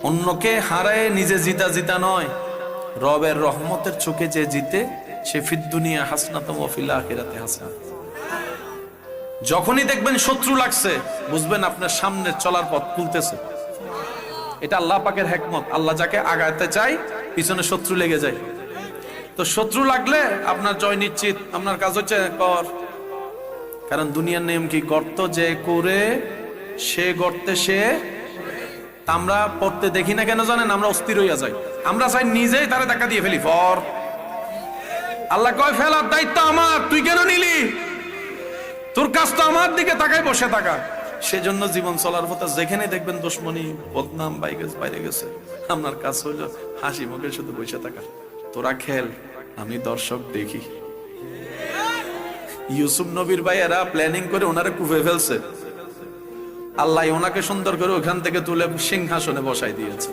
অন্যকে হারায় নিজে জিতা জিতা নয়, রবের রহমতের চোখে যে জিতে সে ফিদ দুনিয়া হাসনাতুম ওয়া ফিল আখিরাতি হাসানাত। যখনই দেখবেন শত্রু লাগছে বুঝবেন আপনার সামনে চলার পথ খুলতেছে। এটা আল্লাহ পাকের হিকমত। আল্লাহ যাকে আগাতে চায় পিছনে শত্রু লেগে যায়। তো শত্রু লাগলে আপনার জয় নিশ্চিত। আপনার কাজ হচ্ছে কর, কারণ দুনিয়ার নিয়ম কি, গর্ত যে করে সে গর্তে সে। আমরা পড়তে দেখি না কেন জানেন? আমরা অস্থির হইয়া যাই, আমরা চাই নিজেই তারে টাকা দিয়ে ফেলি। ফর আল্লাহ কয় ফেলার দায়িত্ব আমার, তুই কেন নিলি? তোর কাজ তো আমার দিকে তাকাই বসে থাকা। সেজন্য জীবন চলার পথে যেখানে দেখবেন দুশ্মনী বদনাম বাইরে গেছে, আপনার কাজ হইলো হাসি মুখে শুধু বসে থাকা। তোরা খেল, আমি দর্শক দেখি। ইউসুফ নবীর ভাইয়েরা প্ল্যানিং করে ওনারে কুফে ফেলছে, আল্লাহ ওনাকে সুন্দর করে ওখান থেকে তুলে সিংহাসনে বসাই দিয়েছে।